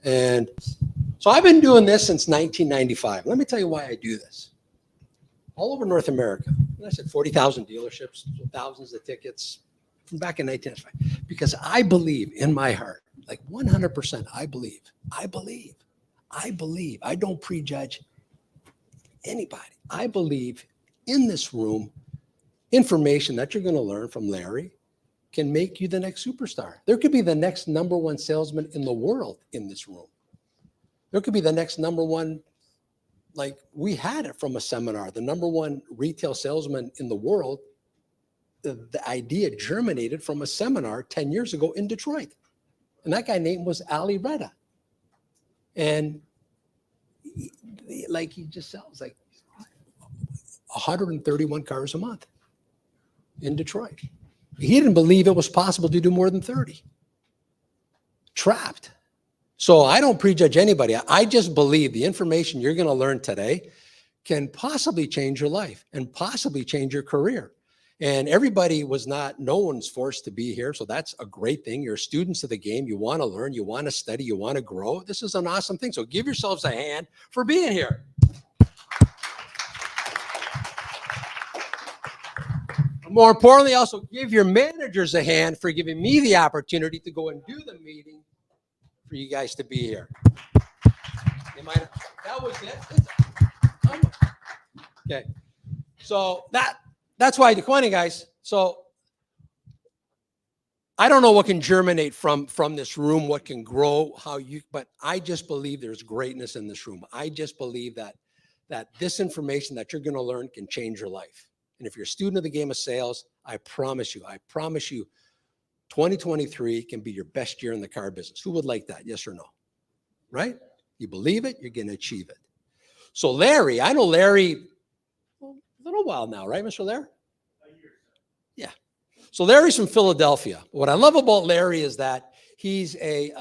And so I've been doing this since 1995. Let me tell you why I do this. All over North America. And I said 40,000 dealerships, thousands of tickets from back in 1995. Because I believe in my heart, like 100%, I believe. I don't prejudge anybody. I believe in this room, information that you're going to learn from Larry can make you the next superstar. There could be the next number one salesman in the world in this room. There could be the next number one, like we had it from a seminar, the number one retail salesman in the world. The idea germinated from a seminar 10 years ago in Detroit. And that guy's name was Ali Reda. And he just sells like 131 cars a month in Detroit. He didn't believe it was possible to do more than 30. Trapped. So I don't prejudge anybody. I just believe the information you're going to learn today can possibly change your life and possibly change your career. And everybody no one's forced to be here. So that's a great thing. You're students of the game. You want to learn, you want to study, you want to grow. This is an awesome thing. So give yourselves a hand for being here. More importantly, also give your managers a hand for giving me the opportunity to go and do the meeting for you guys to be here. That was it. Okay. So that's why I declining, guys. So I don't know what can germinate from this room, what can grow, but I just believe there's greatness in this room. I just believe that this information that you're going to learn can change your life. And if you're a student of the game of sales, I promise you, 2023 can be your best year in the car business. Who would like that? Yes or no? Right? You believe it, you're going to achieve it. So Larry, I know Larry a little while now, right, Mr. Larry? Yeah. So Larry's from Philadelphia. What I love about Larry is that he's a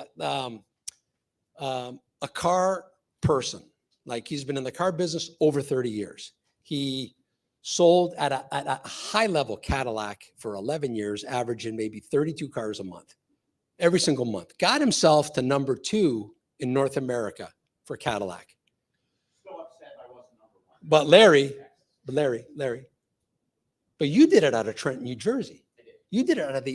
car person. Like he's been in the car business over 30 years. He sold at a high level Cadillac for 11 years, averaging maybe 32 cars a month, every single month. Got himself to number 2 in North America for Cadillac. So upset I wasn't number 1. But you did it out of Trenton, New Jersey. You did it out of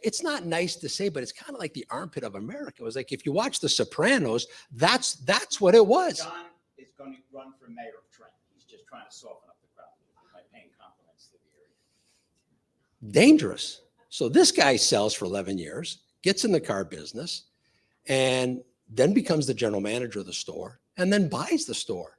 it's not nice to say, but it's kind of like the armpit of America. It was like, if you watch The Sopranos, that's what it was. John is going to run for mayor of Trenton. He's just trying to soften up the crowd by paying compliments to the area. Dangerous. So this guy sells for 11 years, gets in the car business, and then becomes the general manager of the store, and then buys the store.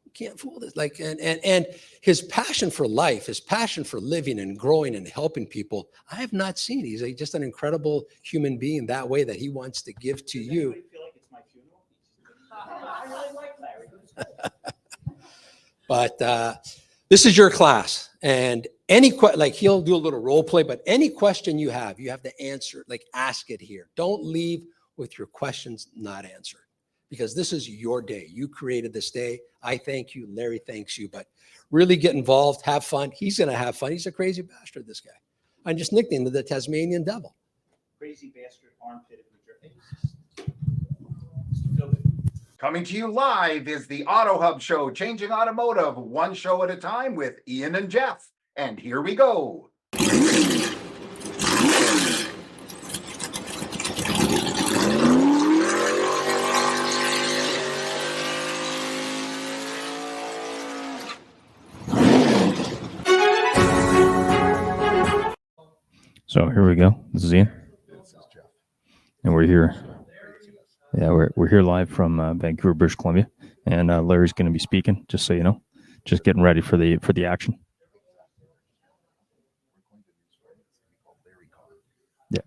You can't fool this. And his passion for life, his passion for living and growing and helping people, I have not seen. He's just an incredible human being that way, that he wants to give to you. Does anybody feel like it's my funeral? I really like Larry. But this is your class, and he'll do a little role play, but any question you have to answer, ask it here. Don't leave with your questions not answered, because this is your day. You created this day. I thank you. Larry thanks you, but really get involved, have fun. He's going to have fun. He's a crazy bastard, this guy. I just nicknamed him the Tasmanian Devil. Crazy bastard armpit of New Jersey. Coming to you live is the Auto Hub Show, changing automotive one show at a time with Ian and Jeff. And here we go. So here we go. This is Ian. And we're here. Yeah, we're here live from Vancouver, British Columbia. And Larry's going to be speaking, just so you know. Just getting ready for the action. Yeah.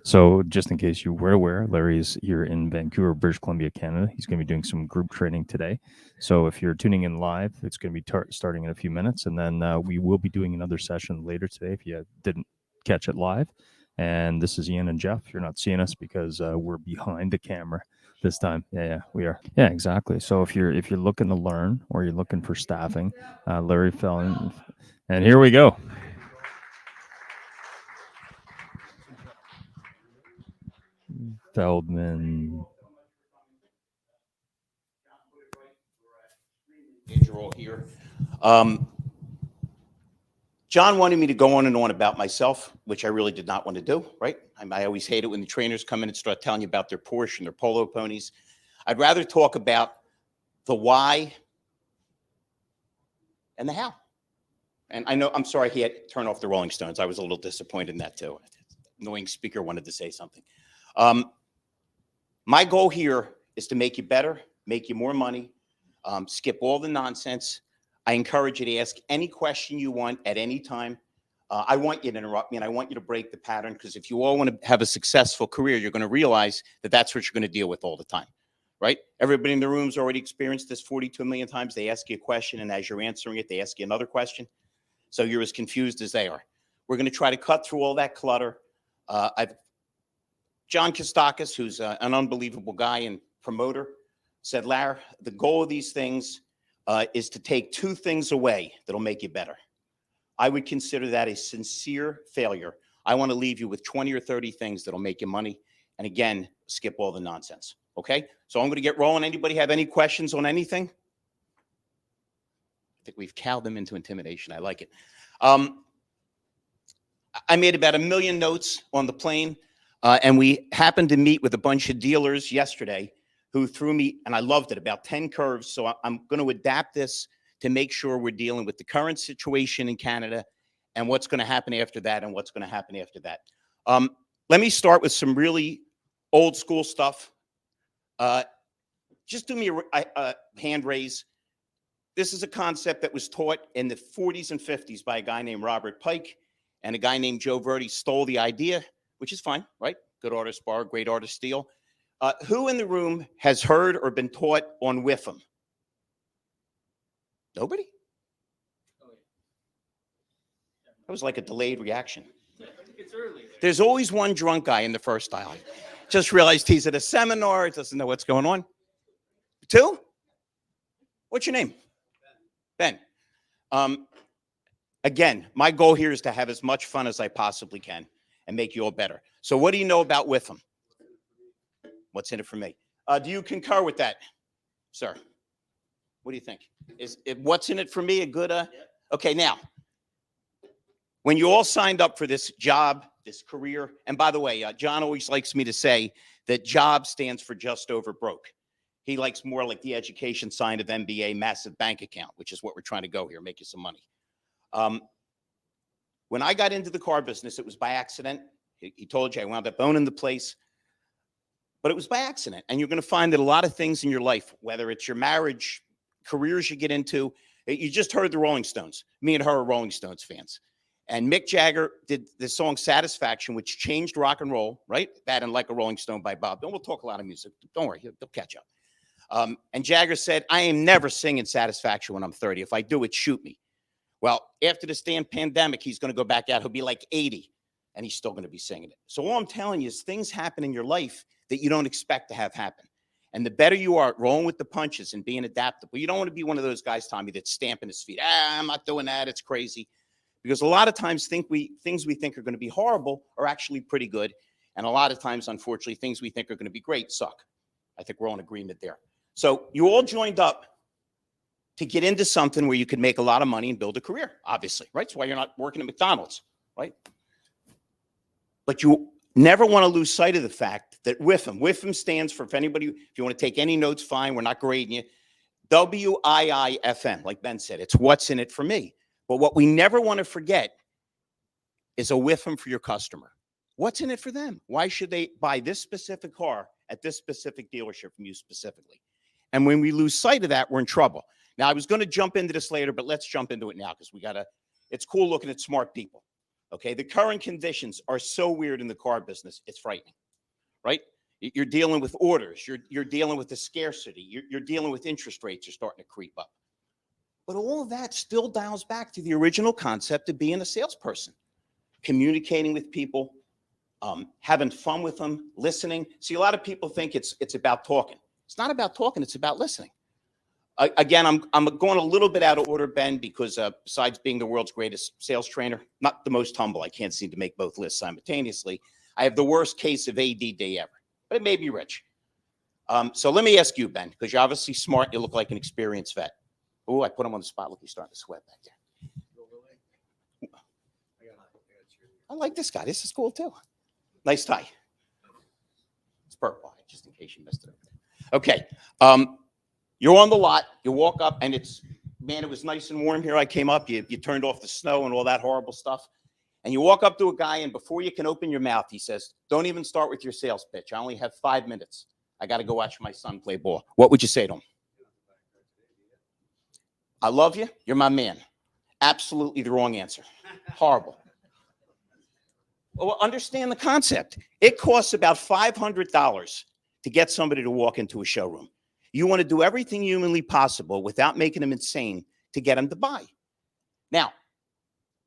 So just in case you were aware, Larry's here in Vancouver, British Columbia, Canada. He's going to be doing some group training today. So if you're tuning in live, it's going to be starting in a few minutes. And then we will be doing another session later today if you didn't catch it live. And this is Ian and Jeff. You're not seeing us because we're behind the camera this time. Yeah, we are. Yeah, exactly. So if you're looking to learn or you're looking for staffing, Larry Feldman, and here we go. Feldman. You're all here. John wanted me to go on and on about myself, which I really did not want to do, right? I always hate it when the trainers come in and start telling you about their Porsche and their Polo ponies. I'd rather talk about the why and the how. And I know, I'm sorry he had to turn off the Rolling Stones. I was a little disappointed in that too. Annoying speaker wanted to say something. My goal here is to make you better, make you more money, skip all the nonsense. I encourage you to ask any question you want at any time. I want you to interrupt me, and I want you to break the pattern, because if you all want to have a successful career, you're going to realize that that's what you're going to deal with all the time, right? Everybody in the room's already experienced this 42 million times. They ask you a question, and as you're answering it, they ask you another question. So you're as confused as they are. We're going to try to cut through all that clutter. John Kostakis, who's an unbelievable guy and promoter, said, Larry, the goal of these things is to take two things away that'll make you better. I would consider that a sincere failure. I want to leave you with 20 or 30 things that'll make you money. And again, skip all the nonsense. Okay? So I'm going to get rolling. Anybody have any questions on anything? I think we've cowed them into intimidation. I like it. I made about 1 million notes on the plane, and we happened to meet with a bunch of dealers yesterday who threw me, and I loved it, about 10 curves. So I'm going to adapt this to make sure we're dealing with the current situation in Canada and what's going to happen after that and what's going to happen after that. Let me start with some really old school stuff. Just do me a hand raise. This is a concept that was taught in the 40s and 50s by a guy named Robert Pike, and a guy named Joe Verdi stole the idea, which is fine, right? Good artist borrow, great artist steal. Who in the room has heard or been taught on WIFM? Nobody? That was like a delayed reaction. It's early. There's always one drunk guy in the first aisle. Just realized he's at a seminar, doesn't know what's going on. Two? What's your name? Ben. Again, my goal here is to have as much fun as I possibly can and make you all better. So what do you know about WIFM? What's in it for me? Do you concur with that, sir? What do you think? Is it, what's in it for me a good? Okay, now, when you all signed up for this job, this career, and by the way, John always likes me to say that job stands for just over broke. He likes more like the education sign of MBA, massive bank account, which is what we're trying to go here, make you some money. When I got into the car business, it was by accident. He told you I wound up owning the place, but it was by accident. And you're going to find that a lot of things in your life, whether it's your marriage, careers you get into, you just heard the Rolling Stones. Me and her are Rolling Stones fans. And Mick Jagger did the song Satisfaction, which changed rock and roll, right? That and Like a Rolling Stone by Bob. And we'll talk a lot of music. Don't worry, they'll catch up. And Jagger said, I am never singing Satisfaction when I'm 30. If I do it, shoot me. Well, after this damn pandemic, he's going to go back out. He'll be like 80, and he's still going to be singing it. So all I'm telling you is things happen in your life that you don't expect to have happen. And the better you are at rolling with the punches and being adaptable, you don't want to be one of those guys, Tommy, that's stamping his feet. I'm not doing that. It's crazy. Because a lot of times things we think are going to be horrible are actually pretty good. And a lot of times, unfortunately, things we think are going to be great suck. I think we're all in agreement there. So you all joined up to get into something where you could make a lot of money and build a career, obviously, right? That's why you're not working at McDonald's, right? But you never want to lose sight of the fact that WIFM stands for, if anybody, if you want to take any notes, fine, we're not grading you, WIIFM, like Ben said, it's what's in it for me. But what we never want to forget is a WIFM for your customer. What's in it for them? Why should they buy this specific car at this specific dealership from you specifically? And when we lose sight of that, we're in trouble. Now, I was going to jump into this later, but let's jump into it now because it's cool looking at smart people. Okay, the current conditions are so weird in the car business, it's frightening, right? You're dealing with orders, you're dealing with the scarcity, you're dealing with interest rates are starting to creep up. But all of that still dials back to the original concept of being a salesperson, communicating with people, having fun with them, listening. See, a lot of people think it's about talking. It's not about talking, it's about listening. Again, I'm going a little bit out of order, Ben, because besides being the world's greatest sales trainer, not the most humble, I can't seem to make both lists simultaneously. I have the worst case of ADD ever. but it made me rich. So let me ask you, Ben, because you're obviously smart. You look like an experienced vet. Oh, I put him on the spot. Look, he's starting to sweat back there. I like this guy. This is cool too. Nice tie. It's purple, just in case you missed it. Okay. You're on the lot. You walk up, and man, it was nice and warm here. I came up. You turned off the snow and all that horrible stuff. And you walk up to a guy, and before you can open your mouth, he says, "Don't even start with your sales pitch. I only have 5 minutes. I got to go watch my son play ball." What would you say to him? I love you. You're my man. Absolutely the wrong answer. Horrible. Well, understand the concept. It costs about $500 to get somebody to walk into a showroom. You want to do everything humanly possible without making them insane to get them to buy. Now,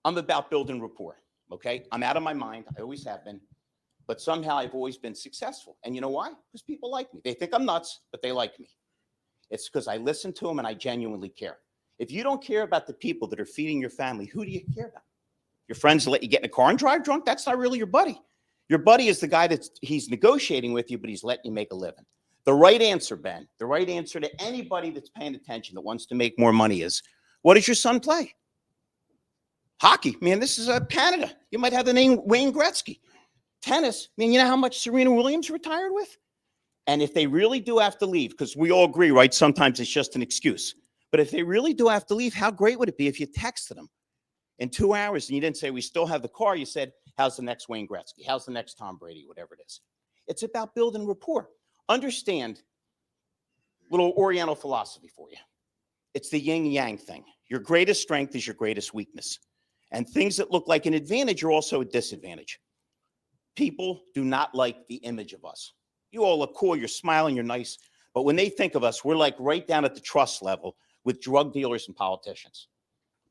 I'm about building rapport, okay? I'm out of my mind. I always have been. But somehow I've always been successful. And you know why? Because people like me. They think I'm nuts, but they like me. It's because I listen to them and I genuinely care. If you don't care about the people that are feeding your family, who do you care about? Your friends let you get in a car and drive drunk? That's not really your buddy. Your buddy is the guy he's negotiating with you, but he's letting you make a living. The right answer, Ben, the right answer to anybody that's paying attention that wants to make more money is, what does your son play? Hockey. Man, this is Canada. You might have the name Wayne Gretzky. Tennis. I mean, you know how much Serena Williams retired with? And if they really do have to leave, because we all agree, right? Sometimes it's just an excuse. But if they really do have to leave, how great would it be if you texted them in 2 hours and you didn't say, we still have the car. You said, how's the next Wayne Gretzky? How's the next Tom Brady? Whatever it is. It's about building rapport. Understand little Oriental philosophy for you. It's the yin yang thing. Your greatest strength is your greatest weakness. And things that look like an advantage are also a disadvantage. People do not like the image of us. You all look cool. You're smiling. You're nice. But when they think of us, we're like right down at the trust level with drug dealers and politicians.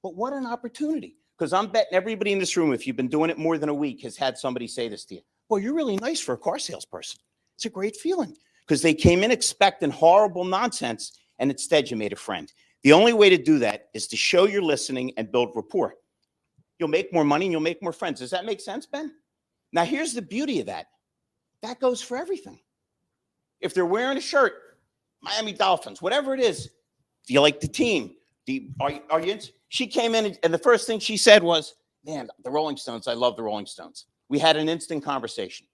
But what an opportunity. Because I'm betting everybody in this room, if you've been doing it more than a week, has had somebody say this to you. Well, you're really nice for a car salesperson. It's a great feeling. Because they came in expecting horrible nonsense, and instead you made a friend. The only way to do that is to show you're listening and build rapport. You'll make more money and you'll make more friends. Does that make sense, Ben? Now, here's the beauty of that. That goes for everything. If they're wearing a shirt, Miami Dolphins, whatever it is, do you like the team? Are you? She came in and the first thing she said was, man, the Rolling Stones, I love the Rolling Stones. We had an instant conversation.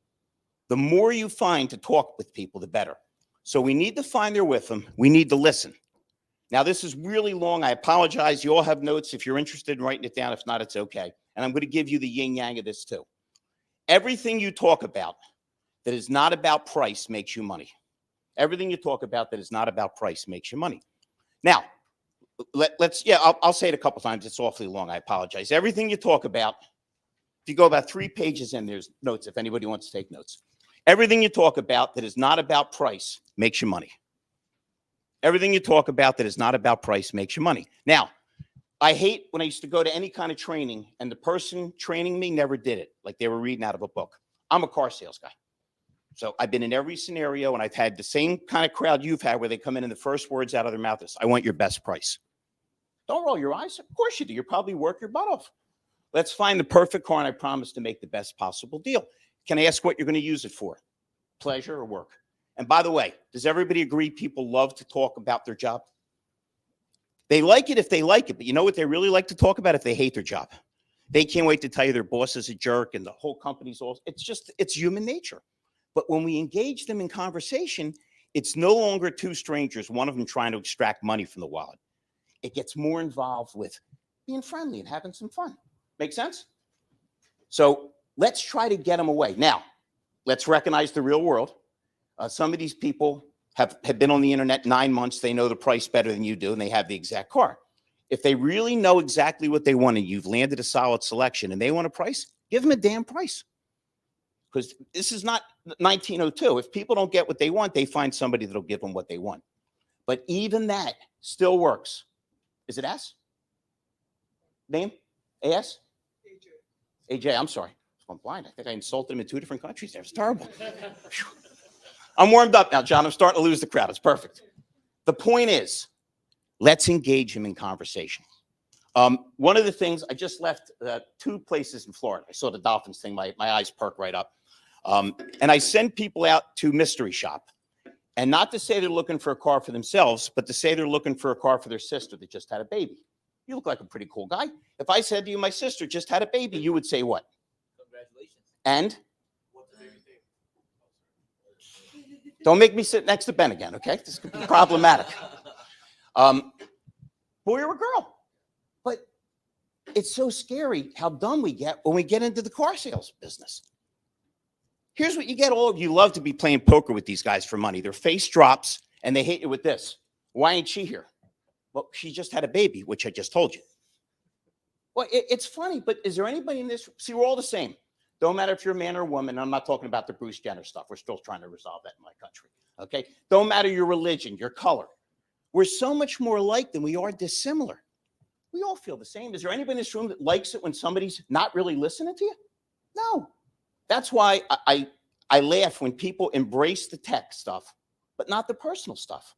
The more you find to talk with people, the better. So we need to find their with them. We need to listen. Now, this is really long. I apologize. You all have notes. If you're interested in writing it down, if not, it's okay. And I'm going to give you the yin yang of this too. Everything you talk about that is not about price makes you money. Everything you talk about that is not about price makes you money. Now, I'll say it a couple times. It's awfully long. I apologize. Everything you talk about, if you go about 3 pages in, there's notes if anybody wants to take notes. Everything you talk about that is not about price makes you money. Everything you talk about that is not about price makes you money. Now, I hate when I used to go to any kind of training and the person training me never did it, like they were reading out of a book. I'm a car sales guy. So I've been in every scenario, and I've had the same kind of crowd you've had where they come in and the first words out of their mouth is, I want your best price. Don't roll your eyes. Of course you do. You probably work your butt off. Let's find the perfect car, and I promise to make the best possible deal. Can I ask what you're going to use it for? Pleasure or work? And by the way, does everybody agree people love to talk about their job? They like it if they like it, but you know what they really like to talk about if they hate their job? They can't wait to tell you their boss is a jerk and the whole company's all, it's human nature. But when we engage them in conversation, it's no longer two strangers, one of them trying to extract money from the wallet. It gets more involved with being friendly and having some fun. Make sense? So let's try to get them away. Now, let's recognize the real world. Some of these people have been on the internet 9 months. They know the price better than you do, and they have the exact car. If they really know exactly what they want and you've landed a solid selection and they want a price, give them a damn price. Because this is not 1902. If people don't get what they want, they find somebody that'll give them what they want. But even that still works. Is it S? Name? AS? AJ, I'm sorry. I'm blind. I think I insulted him in 2 different countries. That was terrible. I'm warmed up now, John. I'm starting to lose the crowd. It's perfect. The point is, let's engage him in conversation. One of the things, I just left 2 places in Florida. I saw the Dolphins thing. My eyes perked right up. And I send people out to mystery shop. And not to say they're looking for a car for themselves, but to say they're looking for a car for their sister that just had a baby. You look like a pretty cool guy. If I said to you, my sister just had a baby, you would say what? Congratulations. And? What's the baby thing? Don't make me sit next to Ben again, okay? This could be problematic. Boy or a girl. But it's so scary how dumb we get when we get into the car sales business. Here's what you get. All of you love to be playing poker with these guys for money. Their face drops and they hit you with this. Why ain't she here? Well, she just had a baby, which I just told you. Well, it's funny, but is there anybody in this? See, we're all the same. Don't matter if you're a man or a woman. I'm not talking about the Bruce Jenner stuff. We're still trying to resolve that in my country. Okay. Don't matter your religion, your color. We're so much more alike than we are dissimilar. We all feel the same. Is there anybody in this room that likes it when somebody's not really listening to you? No. That's why I laugh when people embrace the tech stuff, but not the personal stuff.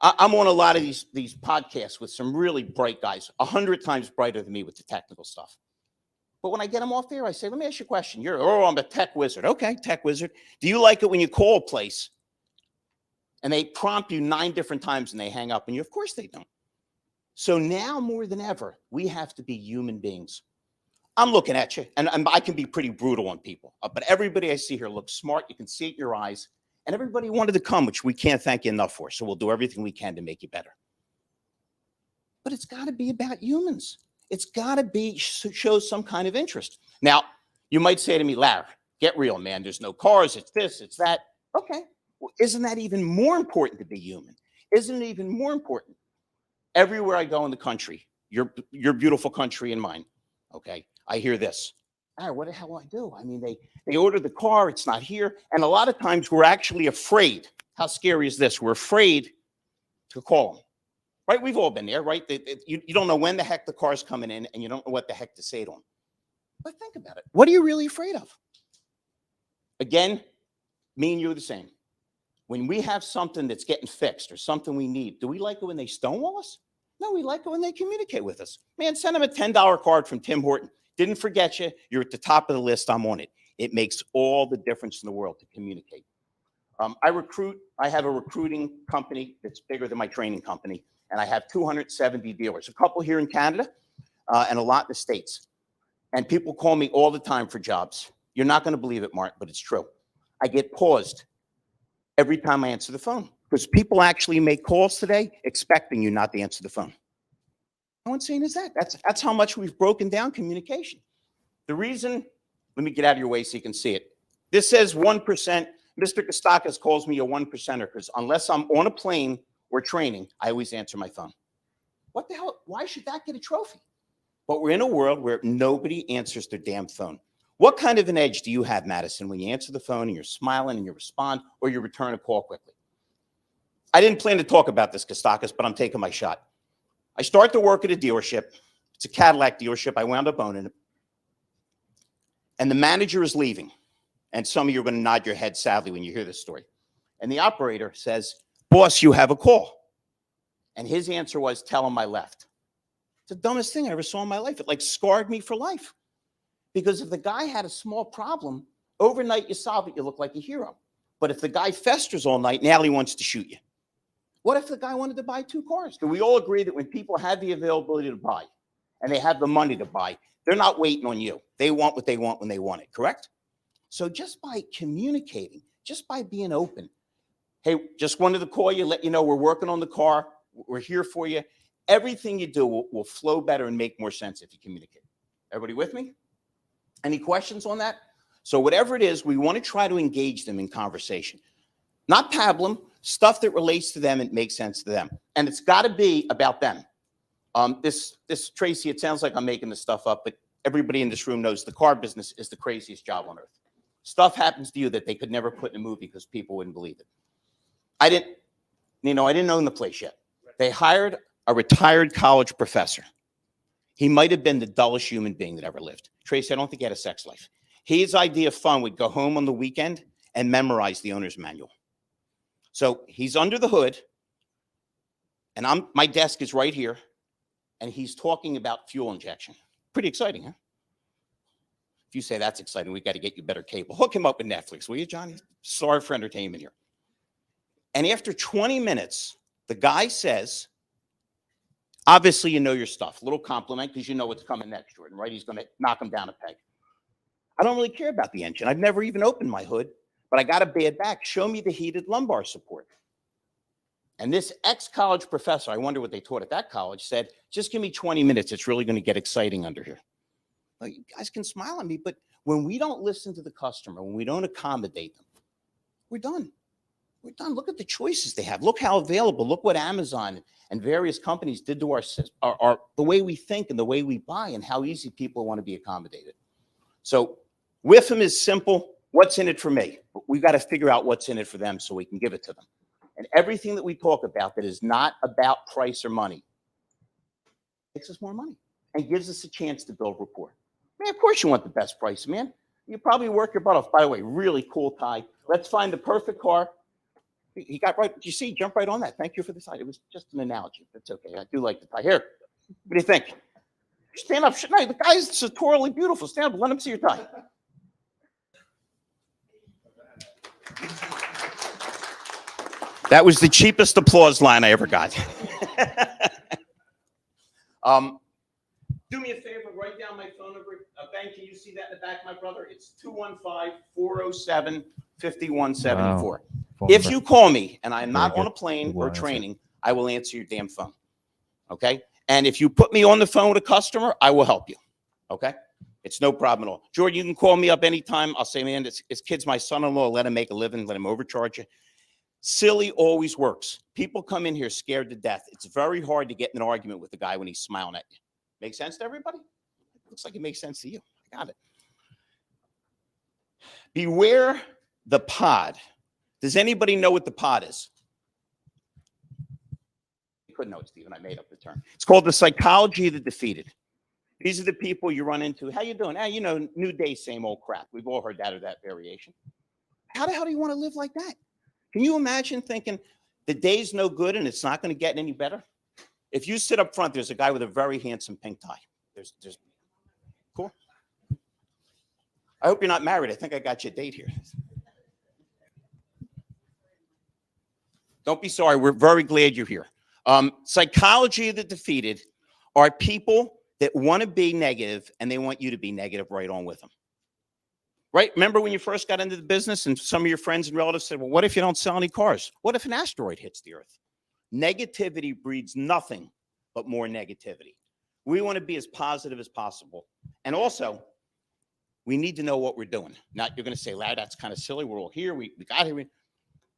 I'm on a lot of these podcasts with some really bright guys, 100 times brighter than me with the technical stuff. But when I get them off there, I say, let me ask you a question. I'm a tech wizard. Okay, tech wizard. Do you like it when you call a place and they prompt you 9 different times and they hang up on you? Of course they don't. So now more than ever, we have to be human beings. I'm looking at you, and I can be pretty brutal on people, but everybody I see here looks smart. You can see it in your eyes, and everybody wanted to come, which we can't thank you enough for, so we'll do everything we can to make you better. But it's got to be about humans. It's got to be show some kind of interest. Now, you might say to me, Larry, get real, man. There's no cars. It's this, it's that. Okay. Well, isn't that even more important to be human? Isn't it even more important? Everywhere I go in the country, your beautiful country and mine, okay, I hear this. What the hell do I do? I mean, they order the car, it's not here. And a lot of times we're actually afraid. How scary is this? We're afraid to call them, right? We've all been there, right? You don't know when the heck the car's coming in and you don't know what the heck to say to them. But think about it. What are you really afraid of? Again, me and you are the same. When we have something that's getting fixed or something we need, do we like it when they stonewall us? No, we like it when they communicate with us. Man, send them a $10 card from Tim Horton. Didn't forget you. You're at the top of the list. I'm on it. It makes all the difference in the world to communicate. I have a recruiting company that's bigger than my training company, and I have 270 dealers, a couple here in Canada and a lot in the States. And people call me all the time for jobs. You're not going to believe it, Mark, but it's true. I get paused every time I answer the phone because people actually make calls today expecting you not to answer the phone. How insane is that? That's how much we've broken down communication. The reason, let me get out of your way so you can see it. This says 1%. Mr. Kostakis calls me a 1%er because unless I'm on a plane or training, I always answer my phone. What the hell? Why should that get a trophy? But we're in a world where nobody answers their damn phone. What kind of an edge do you have, Madison, when you answer the phone and you're smiling and you respond or you return a call quickly? I didn't plan to talk about this, Kostakis, but I'm taking my shot. I start to work at a dealership. It's a Cadillac dealership. I wound up owning it. And the manager is leaving. And some of you are going to nod your head sadly when you hear this story. And the operator says, boss, you have a call. And his answer was, tell him I left. It's the dumbest thing I ever saw in my life. It like scarred me for life. Because if the guy had a small problem, overnight you solve it, you look like a hero. But if the guy festers all night, now he wants to shoot you. What if the guy wanted to buy 2 cars? Do we all agree that when people have the availability to buy and they have the money to buy, they're not waiting on you. They want what they want when they want it, correct? So just by communicating, just by being open, hey, just wanted to call you, let you know we're working on the car. We're here for you. Everything you do will flow better and make more sense if you communicate. Everybody with me? Any questions on that? So whatever it is, we want to try to engage them in conversation. Not pablum, stuff that relates to them and makes sense to them. And it's got to be about them. This Tracy, it sounds like I'm making this stuff up, but everybody in this room knows the car business is the craziest job on earth. Stuff happens to you that they could never put in a movie because people wouldn't believe it. I didn't own the place yet. They hired a retired college professor. He might have been the dullest human being that ever lived. Tracy, I don't think he had a sex life. His idea of fun would go home on the weekend and memorize the owner's manual. So he's under the hood, and my desk is right here, and he's talking about fuel injection. Pretty exciting, huh? If you say that's exciting, we got to get you better cable. Hook him up with Netflix, will you, Johnny? Sorry for entertainment here. And after 20 minutes, the guy says, obviously, you know your stuff. A little compliment because you know what's coming next, Jordan, right? He's going to knock him down a peg. I don't really care about the engine. I've never even opened my hood, but I got a bad back. Show me the heated lumbar support. And this ex-college professor, I wonder what they taught at that college, said, just give me 20 minutes. It's really going to get exciting under here. Like, you guys can smile at me, but when we don't listen to the customer, when we don't accommodate them, we're done. We're done. Look at the choices they have. Look how available. Look what Amazon and various companies did to our the way we think and the way we buy and how easy people want to be accommodated. So with them is simple. What's in it for me? But we've got to figure out what's in it for them so we can give it to them. And everything that we talk about that is not about price or money makes us more money and gives us a chance to build rapport. Man, of course you want the best price, man. You probably work your butt off. By the way, really cool tie. Let's find the perfect car. He got right. You see, jump right on that. Thank you for the tie. It was just an analogy. That's okay. I do like the tie. Here, what do you think? Stand up. No, the guy's sartorially beautiful. Stand up. Let him see your tie. That was the cheapest applause line I ever got. Do me a favor, write down my phone number. Ben, can you see that in the back, my brother? It's 215-407-5174. Wow. If you call me and I'm not Very on a good. plane You will or answer. training, I will answer your damn phone. Okay? And if you put me on the phone with a customer, I will help you. Okay? It's no problem at all. Jordan, you can call me up anytime. I'll say, man, this kid's my son-in-law. Let him make a living. Let him overcharge you. Silly always works. People come in here scared to death. It's very hard to get in an argument with the guy when he's smiling at you. Make sense to everybody? Looks like it makes sense to you. I got it. Beware the pod. Does anybody know what the pod is? You couldn't know it, Stephen. I made up the term. It's called the psychology of the defeated. These are the people you run into. How you doing? You know, new day, same old crap. We've all heard that or that variation. How the hell do you want to live like that? Can you imagine thinking the day's no good and it's not going to get any better? If you sit up front, there's a guy with a very handsome pink tie. There's cool. I hope you're not married. I think I got you a date here. Don't be sorry. We're very glad you're here. Psychology of the defeated are people that want to be negative and they want you to be negative right on with them. Right? Remember when you first got into the business and some of your friends and relatives said, well, what if you don't sell any cars? What if an asteroid hits the earth? Negativity breeds nothing but more negativity. We want to be as positive as possible. And also, we need to know what we're doing. Not you're going to say, Larry, that's kind of silly. We're all here. We got here.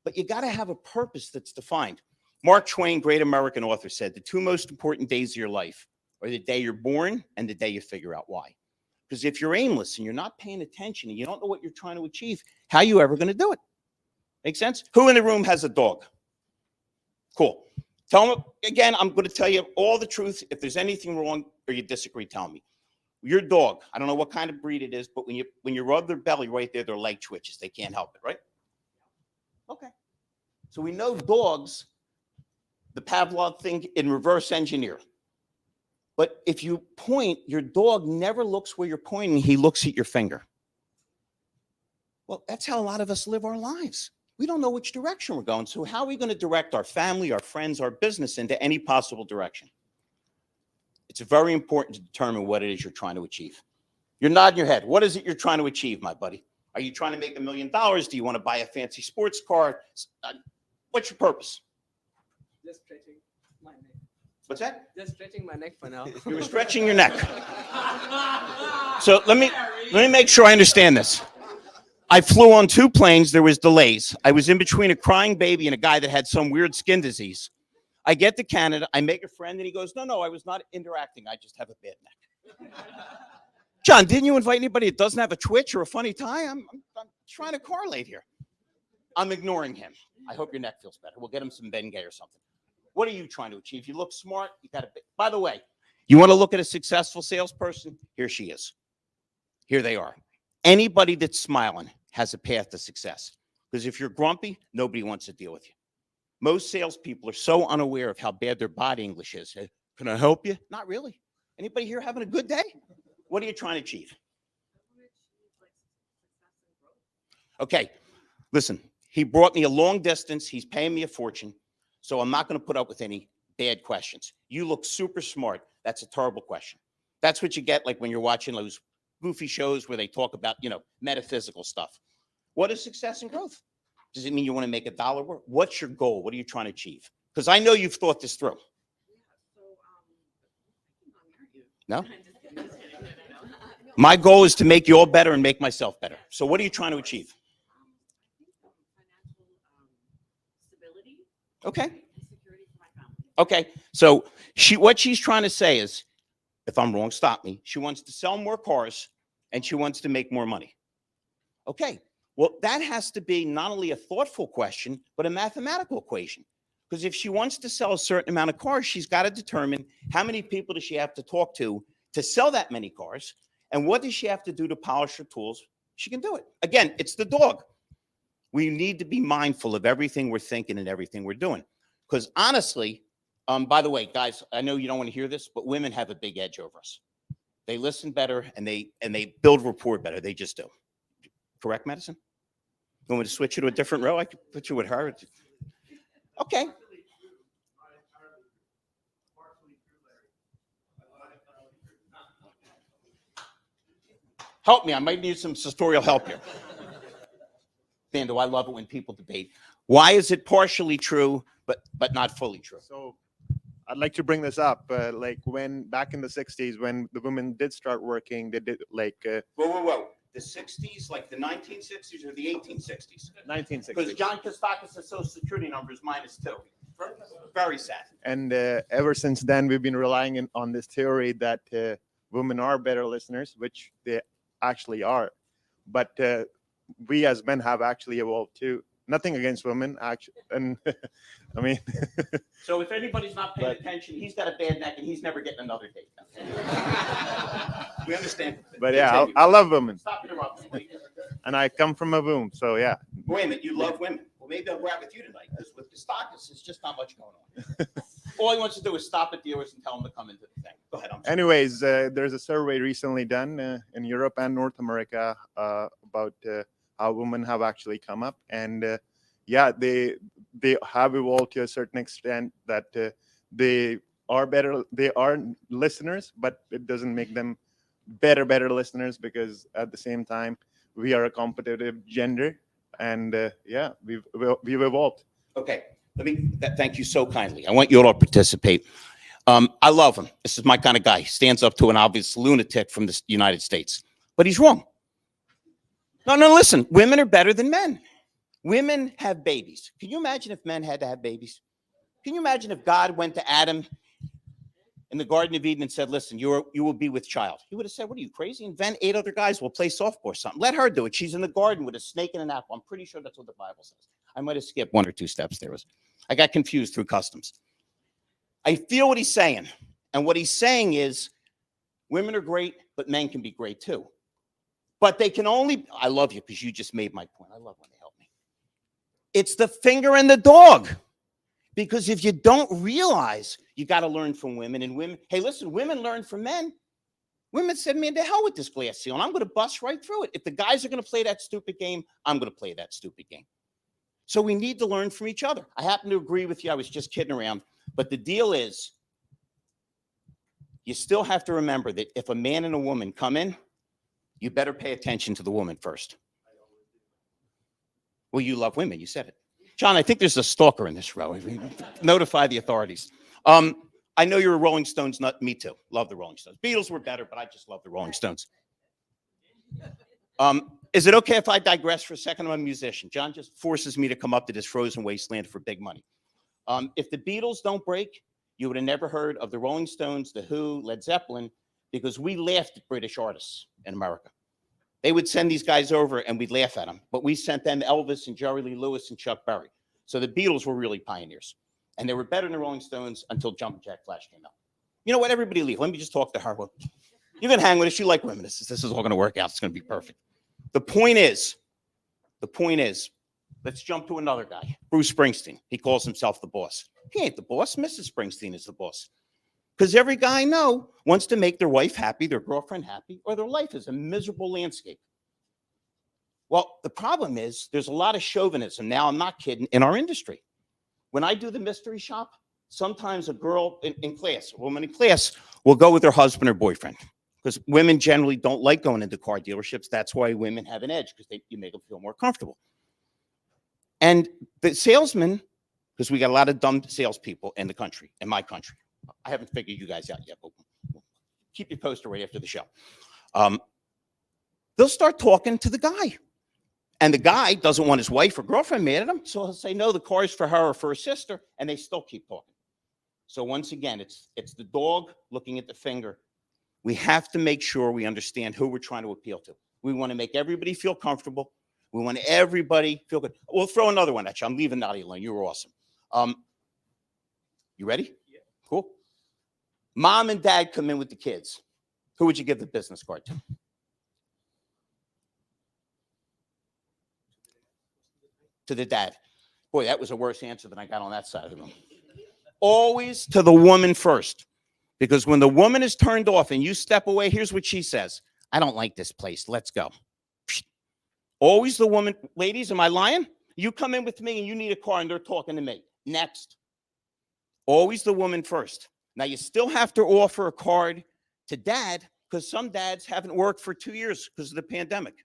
But you got to have a purpose that's defined. Mark Twain, great American author, said the two most important days of your life are the day you're born and the day you figure out why. Because if you're aimless and you're not paying attention and you don't know what you're trying to achieve, how are you ever going to do it? Make sense? Who in the room has a dog? Cool. Tell them, again, I'm going to tell you all the truth. If there's anything wrong or you disagree, tell me. Your dog, I don't know what kind of breed it is, but when you rub their belly right there, their leg twitches. They can't help it, right? Okay. So we know dogs, the Pavlov thing in reverse engineer. But if you point, your dog never looks where you're pointing. He looks at your finger. Well, that's how a lot of us live our lives. We don't know which direction we're going. So how are we going to direct our family, our friends, our business into any possible direction? It's very important to determine what it is you're trying to achieve. You're nodding your head. What is it you're trying to achieve, my buddy? Are you trying to make $1 million? Do you want to buy a fancy sports car? What's your purpose? Just stretching my neck. What's that? Just stretching my neck for now. You were stretching your neck. So let me make sure I understand this. I flew on 2 planes. There was delays. I was in between a crying baby and a guy that had some weird skin disease. I get to Canada. I make a friend, and he goes, no, I was not interacting. I just have a bad neck. John, didn't you invite anybody that doesn't have a twitch or a funny tie? I'm trying to correlate here. I'm ignoring him. I hope your neck feels better. We'll get him some Bengay or something. What are you trying to achieve? You look smart. You got a bit. By the way, you want to look at a successful salesperson? Here she is. Here they are. Anybody that's smiling has a path to success. Because if you're grumpy, nobody wants to deal with you. Most salespeople are so unaware of how bad their body English is. Hey, can I help you? Not really. Anybody here having a good day? What are you trying to achieve? Okay, listen, he brought me a long distance. He's paying me a fortune. So I'm not going to put up with any bad questions. You look super smart. That's a terrible question. That's what you get like when you're watching those goofy shows where they talk about, metaphysical stuff. What is success and growth? Does it mean you want to make $1 work? What's your goal? What are you trying to achieve? Because I know you've thought this through. No? My goal is to make you all better and make myself better. So what are you trying to achieve? Okay. Okay. So what she's trying to say is, if I'm wrong, stop me. She wants to sell more cars and she wants to make more money. Okay. Well, that has to be not only a thoughtful question, but a mathematical equation. Because if she wants to sell a certain amount of cars, she's got to determine how many people does she have to talk to sell that many cars, and what does she have to do to polish her tools? She can do it. Again, it's the dog. We need to be mindful of everything we're thinking and everything we're doing. Because honestly, by the way, guys, I know you don't want to hear this, but women have a big edge over us. They listen better and they build rapport better. They just do. Correct, Madison? You want me to switch you to a different row? I could put you with her. Okay. Help me. I might need some tutorial help here. Man, do I love it when people debate. Why is it partially true, but not fully true? So I'd like to bring this up. Like when back in the 60s, when the women did start working, they did like Whoa. The 60s, like the 1960s or the 1860s? 1960s. Because John Kostakis' Social Security number is -2. Very sad. And ever since then, we've been relying on this theory that women are better listeners, which they actually are. But we as men have actually evolved too. Nothing against women, actually. And I mean, So if anybody's not paying attention, he's got a bad neck and he's never getting another date. We understand. but yeah, I love women, Stop interrupting, please. and I come from a womb, so yeah. Wait a minute, you love women. Well, maybe I'll grab with you tonight, because with Kostakis, there's just not much going on. All he wants to do is stop at dealers and tell them to come into the thing. Go ahead. I'm sorry. Anyways, there's a survey recently done in Europe and North America about how women have actually come up, and yeah, they have evolved to a certain extent that they are better. They are listeners, but it doesn't make them better listeners, because at the same time we are a competitive gender, and yeah, we've evolved. Okay, thank you so kindly. I want you all to participate. I love him. This is my kind of guy. He stands up to an obvious lunatic from the United States, but he's wrong. No, listen, women are better than men. Women have babies. Can you imagine if men had to have babies? Can you imagine if God went to Adam in the Garden of Eden and said, listen, you will be with child? He would have said, what are you, crazy? Invent 8 other guys. We'll play softball or something. Let her do it. She's in the garden with a snake and an apple. I'm pretty sure that's what the Bible says. I might have skipped 1 or 2 steps there. I got confused through customs. I feel what he's saying. And what he's saying is women are great, but men can be great too. But they can only, I love you because you just made my point. I love when they help me. It's the finger and the dog. Because if you don't realize you got to learn from women, and women, hey, listen, women learn from men. Women said, man, to hell with this glass ceiling. I'm going to bust right through it. If the guys are going to play that stupid game, I'm going to play that stupid game. So we need to learn from each other. I happen to agree with you. I was just kidding around. But the deal is, you still have to remember that if a man and a woman come in, you better pay attention to the woman first. Well, you love women. You said it. John, I think there's a stalker in this row. Notify the authorities. I know you're a Rolling Stones nut. Me too. Love the Rolling Stones. Beatles were better, but I just love the Rolling Stones. Is it okay if I digress for a second? I'm a musician. John just forces me to come up to this frozen wasteland for big money. If the Beatles don't break, you would have never heard of the Rolling Stones, the Who, Led Zeppelin, because we laughed at British artists in America. They would send these guys over and we'd laugh at them, but we sent them Elvis and Jerry Lee Lewis and Chuck Berry. So the Beatles were really pioneers, and they were better than the Rolling Stones until Jumpin' Jack Flash came out. You know what? Everybody leave. Let me just talk to her. Well, you can hang with us. You like women. This is all going to work out. It's going to be perfect. The point is, let's jump to another guy, Bruce Springsteen. He calls himself the boss. He ain't the boss. Mrs. Springsteen is the boss. Because every guy I know wants to make their wife happy, their girlfriend happy, or their life is a miserable landscape. Well, the problem is there's a lot of chauvinism. Now, I'm not kidding, in our industry. When I do the mystery shop, sometimes a girl in class, a woman in class, will go with her husband or boyfriend, because women generally don't like going into car dealerships. That's why women have an edge, because you make them feel more comfortable. And the salesman, because we got a lot of dumb salespeople in the country, in my country. I haven't figured you guys out yet, but keep your poster right after the show. They'll start talking to the guy. And the guy doesn't want his wife or girlfriend mad at him, so he'll say, no, the car is for her or for her sister, and they still keep talking. So once again, it's the dog looking at the finger. We have to make sure we understand who we're trying to appeal to. We want to make everybody feel comfortable. We want everybody feel good. We'll throw another one at you. I'm leaving Nadia alone. You were awesome. You ready? Yeah. Cool. Mom and dad come in with the kids. Who would you give the business card to? To the dad. Boy, that was a worse answer than I got on that side of the room. Always to the woman first. Because when the woman is turned off and you step away, here's what she says. I don't like this place. Let's go. Always the woman. Ladies, am I lying? You come in with me and you need a car and they're talking to me. Next. Always the woman first. Now, you still have to offer a card to dad, because some dads haven't worked for 2 years because of the pandemic.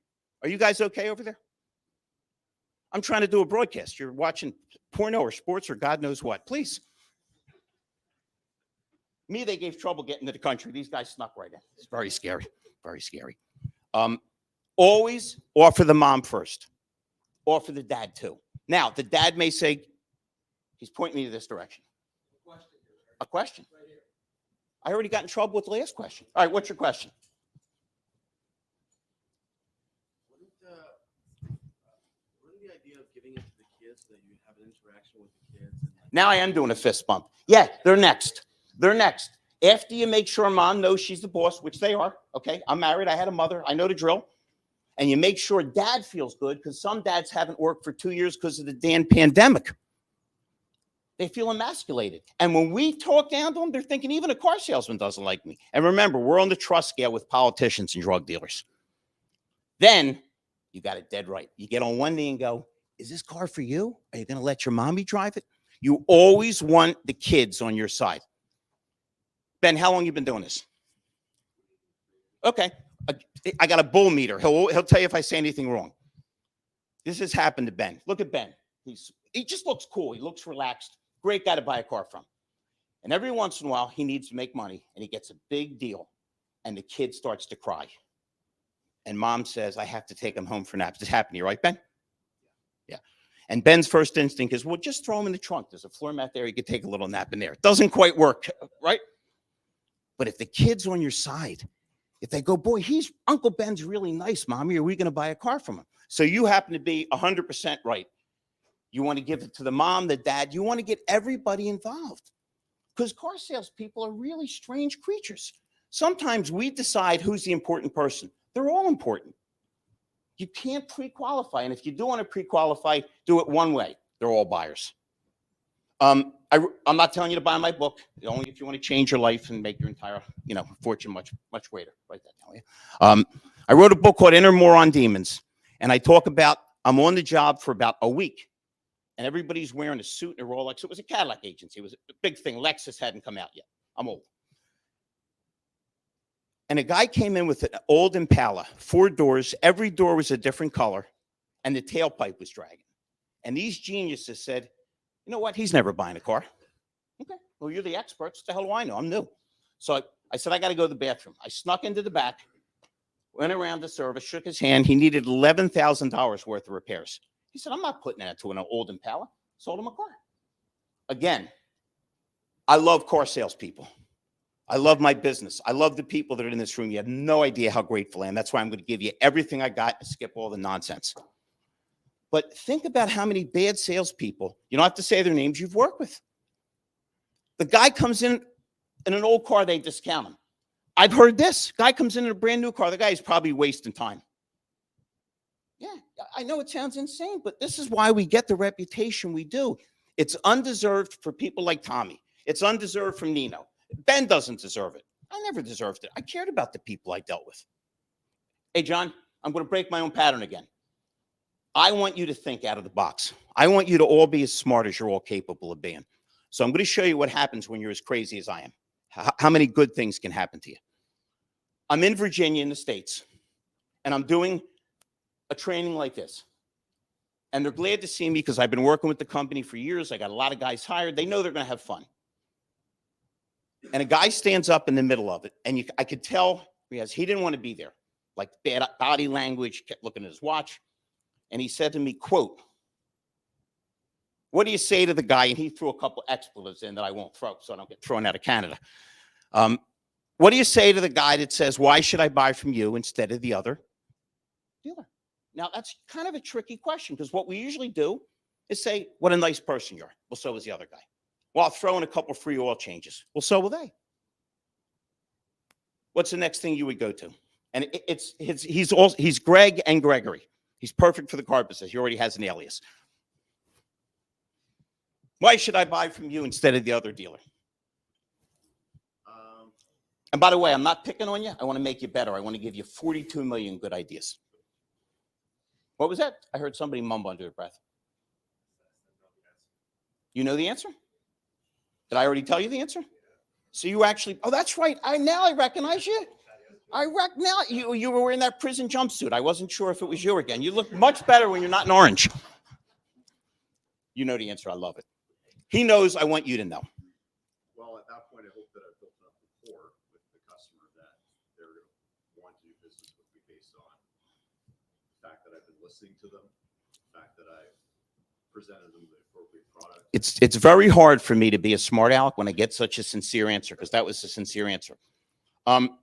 Are you guys okay over there? I'm trying to do a broadcast. You're watching porno or sports or God knows what. Please. Me, they gave trouble getting to the country. These guys snuck right in. It's very scary. Very scary. Always offer the mom first. Offer the dad too. Now, the dad may say, he's pointing me to this direction. A question? I already got in trouble with the last question. All right, what's your question? Wouldn't the idea of giving it to the kids so that you have an interaction with the kids? Now I am doing a fist bump. Yeah, they're next. They're next. After you make sure mom knows she's the boss, which they are, okay? I'm married. I had a mother. I know the drill. And you make sure dad feels good, because some dads haven't worked for 2 years because of the damn pandemic. They feel emasculated. And when we talk down to them, they're thinking even a car salesman doesn't like me. And remember, we're on the trust scale with politicians and drug dealers. Then you got it dead right. You get on one knee and go, is this car for you? Are you going to let your mommy drive it? You always want the kids on your side. Ben, how long you been doing this? Okay. I got a bull meter. He'll tell you if I say anything wrong. This has happened to Ben. Look at Ben. He just looks cool. He looks relaxed. Great guy to buy a car from. And every once in a while, he needs to make money, and he gets a big deal, and the kid starts to cry. And mom says, I have to take him home for naps. This happened to you, right, Ben? Yeah. And Ben's first instinct is, well, just throw him in the trunk. There's a floor mat there. You could take a little nap in there. It doesn't quite work, right? But if the kid's on your side, if they go, boy, Uncle Ben's really nice, Mommy, are we going to buy a car from him? So you happen to be 100% right. You want to give it to the mom, the dad. You want to get everybody involved, because car salespeople are really strange creatures. Sometimes we decide who's the important person. They're all important. You can't pre-qualify. And if you do want to pre-qualify, do it one way. They're all buyers. I'm not telling you to buy my book. Only if you want to change your life and make your entire, fortune much, much greater. Write that down. Yeah? I wrote a book called Inner Moron Demons, and I talk about I'm on the job for about a week, and everybody's wearing a suit and a Rolex. It was a Cadillac agency. It was a big thing. Lexus hadn't come out yet. I'm old. And a guy came in with an old Impala, 4 doors. Every door was a different color, and the tailpipe was dragging. And these geniuses said, you know what? He's never buying a car. Okay. Well, you're the experts. What the hell do I know? I'm new. So I said, I got to go to the bathroom. I snuck into the back, went around the service, shook his hand. He needed $11,000 worth of repairs. He said, I'm not putting that to an old Impala. Sold him a car. Again, I love car salespeople. I love my business. I love the people that are in this room. You have no idea how grateful I am. That's why I'm going to give you everything I got and skip all the nonsense. But think about how many bad salespeople, you don't have to say their names, you've worked with. The guy comes in an old car, they discount him. I've heard this. Guy comes in a brand new car. The guy's probably wasting time. Yeah, I know it sounds insane, but this is why we get the reputation we do. It's undeserved for people like Tommy. It's undeserved from Nino. Ben doesn't deserve it. I never deserved it. I cared about the people I dealt with. Hey, John, I'm going to break my own pattern again. I want you to think out of the box. I want you to all be as smart as you're all capable of being. So I'm going to show you what happens when you're as crazy as I am. How many good things can happen to you. I'm in Virginia in the States, and I'm doing a training like this. And they're glad to see me because I've been working with the company for years. I got a lot of guys hired. They know they're going to have fun. And a guy stands up in the middle of it, and I could tell he didn't want to be there. Like bad body language, kept looking at his watch. And he said to me, quote, "What do you say to the guy?" And he threw a couple expletives in that I won't throw so I don't get thrown out of Canada. What do you say to the guy that says, "Why should I buy from you instead of the other dealer?" Now, that's kind of a tricky question because what we usually do is say, "What a nice person you are." Well, so is the other guy. Well, I'll throw in a couple free oil changes. Well, so will they. What's the next thing you would go to? And he's Greg and Gregory. He's perfect for the car business. He already has an alias. Why should I buy from you instead of the other dealer? And by the way, I'm not picking on you. I want to make you better. I want to give you 42 million good ideas. What was that? I heard somebody mumble under their breath. You know the answer? Did I already tell you the answer? So you actually, oh, that's right. Now I recognize you. Now you were wearing that prison jumpsuit. I wasn't sure if it was you again. You look much better when you're not in orange. You know the answer. I love it. He knows. I want you to know. Well, at that point, I hope that I've built up rapport with the customer that they're going to want to do business with me based on the fact that I've been listening to them, the fact that I've presented them the appropriate product. It's very hard for me to be a smart aleck when I get such a sincere answer, because that was a sincere answer.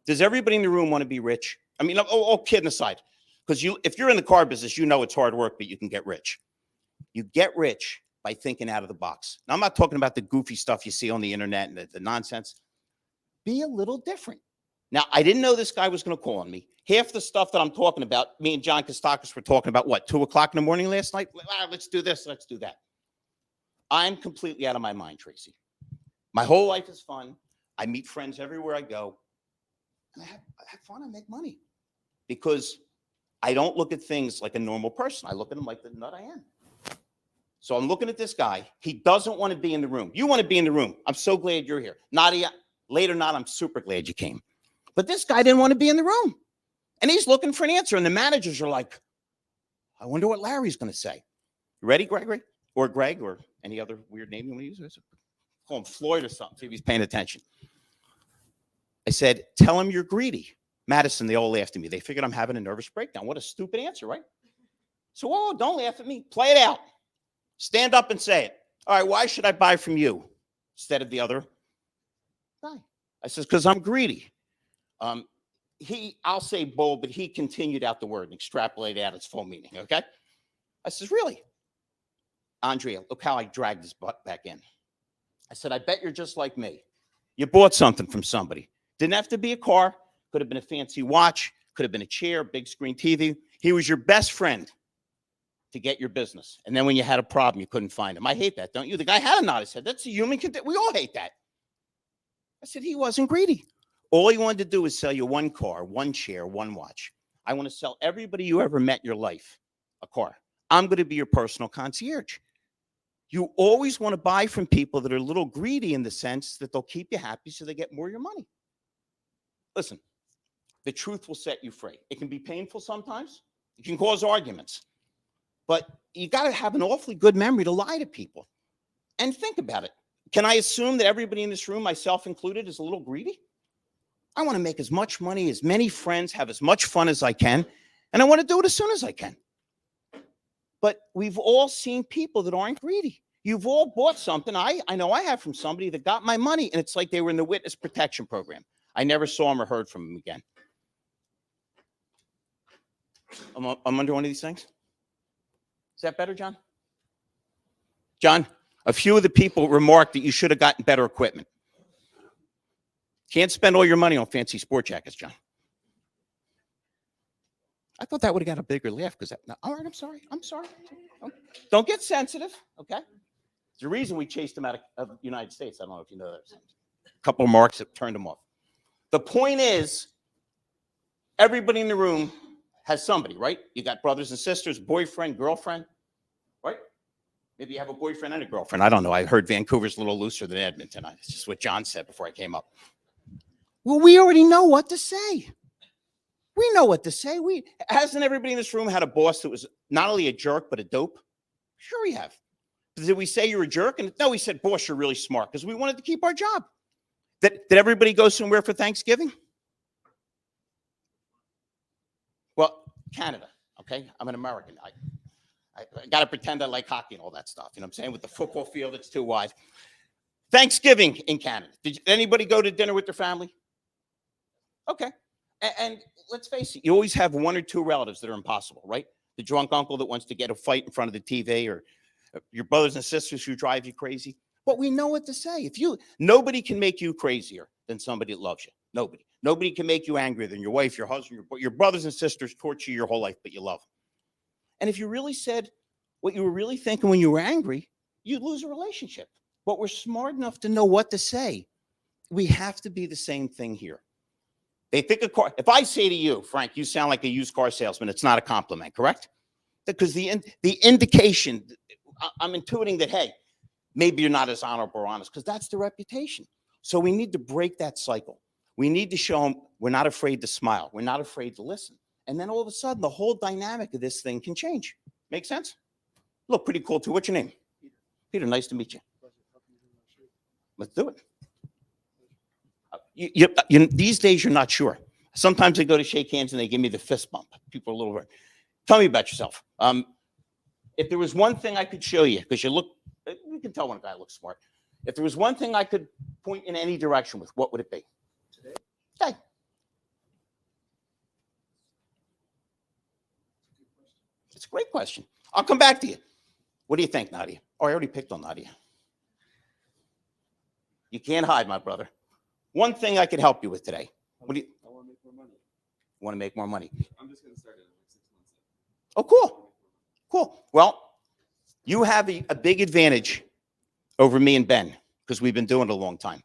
Does everybody in the room want to be rich? I mean, all kidding aside, because if you're in the car business, you know it's hard work, but you can get rich. You get rich by thinking out of the box. Now, I'm not talking about the goofy stuff you see on the internet and the nonsense. Be a little different. Now, I didn't know this guy was going to call on me. Half the stuff that I'm talking about, me and John Kostakis were talking about, what, 2 o'clock in the morning last night? Let's do this, let's do that. I'm completely out of my mind, Tracy. My whole life is fun. I meet friends everywhere I go. And I have fun, I make money. Because I don't look at things like a normal person. I look at them like the nut I am. So I'm looking at this guy. He doesn't want to be in the room. You want to be in the room. I'm so glad you're here. Nadia, late or not, I'm super glad you came. But this guy didn't want to be in the room. And he's looking for an answer. And the managers are like, I wonder what Larry's going to say. You ready, Gregory? Or Greg, or any other weird name you want to use? Call him Floyd or something, see if he's paying attention. I said, tell him you're greedy. Madison, they all laughed at me. They figured I'm having a nervous breakdown. What a stupid answer, right? So, whoa, don't laugh at me. Play it out. Stand up and say it. All right, why should I buy from you instead of the other guy? I says, because I'm greedy. I'll say bold, but he continued out the word and extrapolated out its full meaning, okay? I says, really? Andrea, look how I dragged his butt back in. I said, I bet you're just like me. You bought something from somebody. Didn't have to be a car. Could have been a fancy watch. Could have been a chair, big screen TV. He was your best friend to get your business. And then when you had a problem, you couldn't find him. I hate that, don't you? The guy had a nod. I said, that's a human condition. We all hate that. I said, he wasn't greedy. All he wanted to do was sell you one car, one chair, one watch. I want to sell everybody you ever met in your life a car. I'm going to be your personal concierge. You always want to buy from people that are a little greedy in the sense that they'll keep you happy so they get more of your money. Listen, the truth will set you free. It can be painful sometimes. It can cause arguments. But you got to have an awfully good memory to lie to people. And think about it. Can I assume that everybody in this room, myself included, is a little greedy? I want to make as much money, as many friends, have as much fun as I can, and I want to do it as soon as I can. But we've all seen people that aren't greedy. You've all bought something. I know I have from somebody that got my money, and it's like they were in the witness protection program. I never saw him or heard from him again. I'm under one of these things. Is that better, John? John, a few of the people remarked that you should have gotten better equipment. Can't spend all your money on fancy sport jackets, John. I thought that would have got a bigger laugh because all right, I'm sorry. Don't get sensitive, okay? There's a reason we chased him out of the United States. I don't know if you know that. A couple of marks that turned him off. The point is, everybody in the room has somebody, right? You got brothers and sisters, boyfriend, girlfriend, right? Maybe you have a boyfriend and a girlfriend. I don't know. I heard Vancouver's a little looser than Edmonton. It's just what John said before I came up. Well, we already know what to say. We know what to say. Hasn't everybody in this room had a boss that was not only a jerk, but a dope? Sure we have. Did we say you're a jerk? And no, we said, boss, you're really smart, because we wanted to keep our job. Did everybody go somewhere for Thanksgiving? Well, Canada, okay? I'm an American. I got to pretend I like hockey and all that stuff. You know what I'm saying? With the football field, it's too wide. Thanksgiving in Canada. Did anybody go to dinner with their family? Okay. And let's face it, you always have one or two relatives that are impossible, right? The drunk uncle that wants to get a fight in front of the TV, or your brothers and sisters who drive you crazy. But we know what to say. Nobody can make you crazier than somebody that loves you. Nobody. Nobody can make you angrier than your wife, your husband, your brothers and sisters torture you your whole life, but you love them. And if you really said what you were really thinking when you were angry, you'd lose a relationship. But we're smart enough to know what to say. We have to be the same thing here. They think a car. If I say to you, Frank, you sound like a used car salesman, it's not a compliment, correct? Because the indication, I'm intuiting that, hey, maybe you're not as honorable or honest, because that's the reputation. So we need to break that cycle. We need to show them we're not afraid to smile. We're not afraid to listen. And then all of a sudden, the whole dynamic of this thing can change. Make sense? Look pretty cool, too. What's your name? Peter, nice to meet you. Let's do it. These days, you're not sure. Sometimes I go to shake hands and they give me the fist bump. People are a little worried. Tell me about yourself. If there was one thing I could show you, because you can tell when a guy looks smart. If there was one thing I could point in any direction with, what would it be? Today. It's a great question. I'll come back to you. What do you think, Nadia? Oh, I already picked on Nadia. You can't hide, my brother. One thing I could help you with today. What do you? I want to make more money. Want to make more money? I'm just going to start it in like 6 months. Oh, cool. Cool. Well, you have a big advantage over me and Ben, because we've been doing it a long time.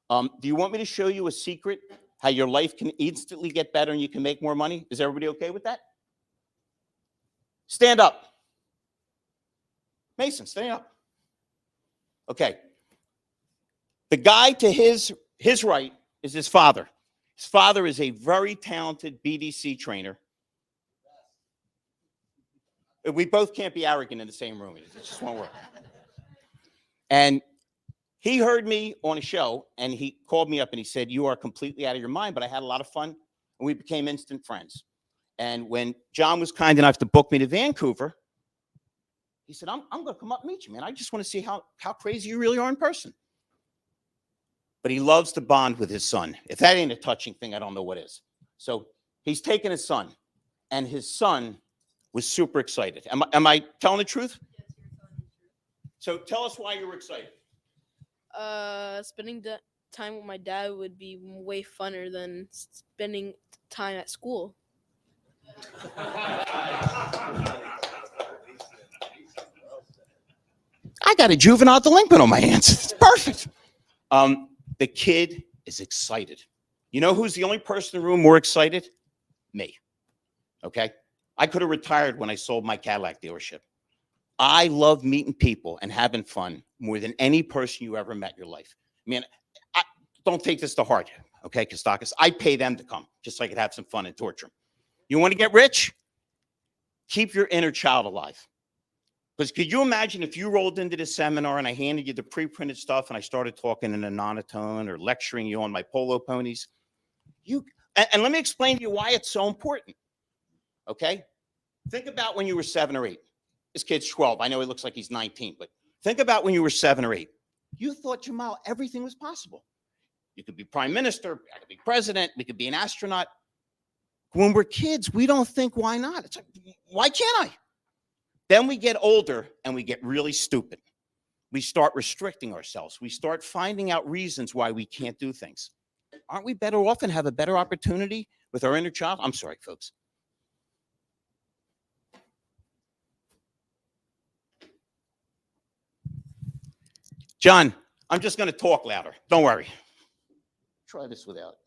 Do you want me to show you a secret, how your life can instantly get better and you can make more money? Is everybody okay with that? Stand up. Mason, stand up. Okay. The guy to his right is his father. His father is a very talented BDC trainer. We both can't be arrogant in the same room. It just won't work. And he heard me on a show, and he called me up and he said, you are completely out of your mind, but I had a lot of fun, and we became instant friends. And when John was kind enough to book me to Vancouver, he said, I'm going to come up and meet you, man. I just want to see how crazy you really are in person. But he loves to bond with his son. If that ain't a touching thing, I don't know what is. So he's taken his son, and his son was super excited. Am I telling the truth? Yes, you're telling the truth. So tell us why you were excited. Spending time with my dad would be way funner than spending time at school. I got a juvenile delinquent on my hands. It's perfect. The kid is excited. You know who's the only person in the room more excited? Me. Okay? I could have retired when I sold my Cadillac dealership. I love meeting people and having fun more than any person you ever met in your life. I mean, don't take this to heart, okay, Kostakis? I pay them to come just so I could have some fun and torture them. You want to get rich? Keep your inner child alive. Because could you imagine if you rolled into this seminar and I handed you the pre-printed stuff and I started talking in a monotone or lecturing you on my polo ponies? And let me explain to you why it's so important, okay? Think about when you were 7 or 8. This kid's 12. I know he looks like he's 19, but think about when you were 7 or 8. You thought, Jamal, everything was possible. You could be prime minister, I could be president, we could be an astronaut. When we're kids, we don't think, why not? It's like, why can't I? Then we get older and we get really stupid. We start restricting ourselves. We start finding out reasons why we can't do things. Aren't we better off and have a better opportunity with our inner child? I'm sorry, folks. John, I'm just going to talk louder. Don't worry. Try this without it.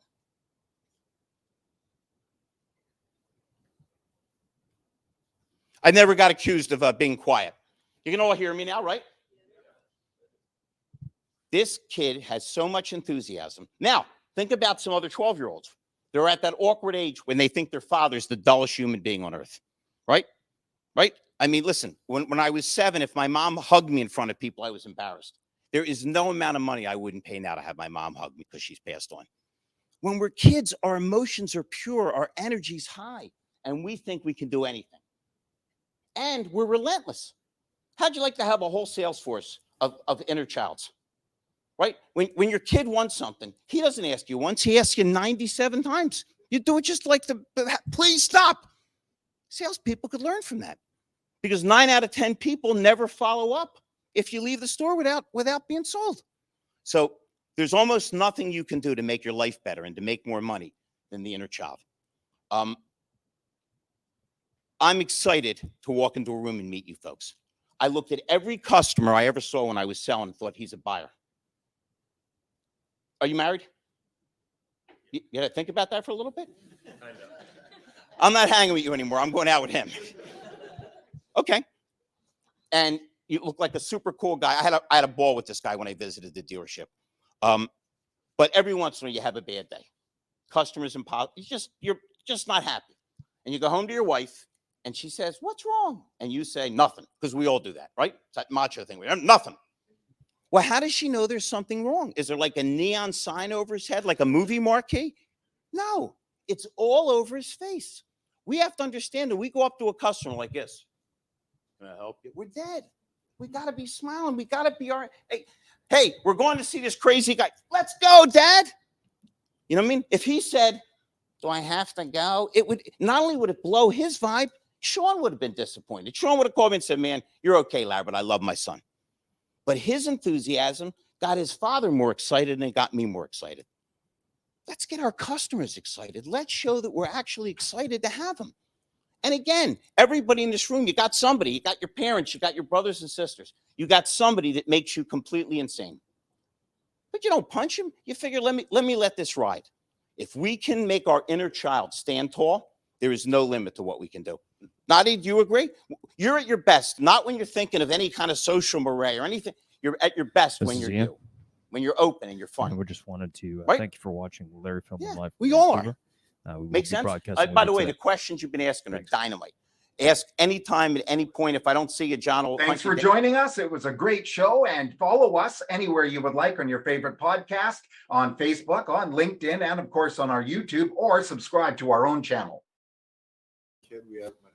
I never got accused of being quiet. You can all hear me now, right? This kid has so much enthusiasm. Now, think about some other 12-year-olds. They're at that awkward age when they think their father's the dullest human being on earth, right? Right? I mean, listen, when I was 7, if my mom hugged me in front of people, I was embarrassed. There is no amount of money I wouldn't pay now to have my mom hug me because she's passed on. When we're kids, our emotions are pure, our energy's high, and we think we can do anything. And we're relentless. How'd you like to have a whole sales force of inner childs? Right? When your kid wants something, he doesn't ask you once, he asks you 97 times. You do it just like please stop. Salespeople could learn from that because 9 out of 10 people never follow up if you leave the store without being sold. So there's almost nothing you can do to make your life better and to make more money than the inner child. I'm excited to walk into a room and meet you folks. I looked at every customer I ever saw when I was selling and thought he's a buyer. Are you married? You gotta think about that for a little bit? I'm not hanging with you anymore. I'm going out with him. Okay. And you look like a super cool guy. I had a ball with this guy when I visited the dealership. But every once in a while you have a bad day. Customers and you're just not happy. And you go home to your wife and she says, "What's wrong?" And you say, "Nothing," because we all do that, right? It's that macho thing. Nothing. Well, how does she know there's something wrong? Is there like a neon sign over his head, like a movie marquee? No, it's all over his face. We have to understand that we go up to a customer like this. "Can I help you?" We're dead. We got to be smiling. We got to be all right. Hey, we're going to see this crazy guy. Let's go, Dad. You know what I mean? If he said, "Do I have to go?" It would not only would it blow his vibe, Sean would have been disappointed. Sean would have called me and said, "Man, you're okay, Larry, but I love my son." But his enthusiasm got his father more excited and it got me more excited. Let's get our customers excited. Let's show that we're actually excited to have them. And again, everybody in this room, you got somebody, you got your parents, you got your brothers and sisters, you got somebody that makes you completely insane. But you don't punch him. You figure, let me let this ride. If we can make our inner child stand tall, there is no limit to what we can do. Nadi, do you agree? You're at your best, not when you're thinking of any kind of social moray or anything. You're at your best when you're you, when you're open and you're fun. And we just wanted to Right? thank you for watching Larry Feldman Live. We all are. We will Makes be sense? broadcasting By with the you way, today. the questions you've been asking Thanks. are dynamite. Ask anytime at any point. If I don't see you, John will Thanks hunt you for down. joining us. It was a great show, and follow us anywhere you would like on your favorite podcast, on Facebook, on LinkedIn, and of course on our YouTube, or subscribe to our own channel. Kid, we have my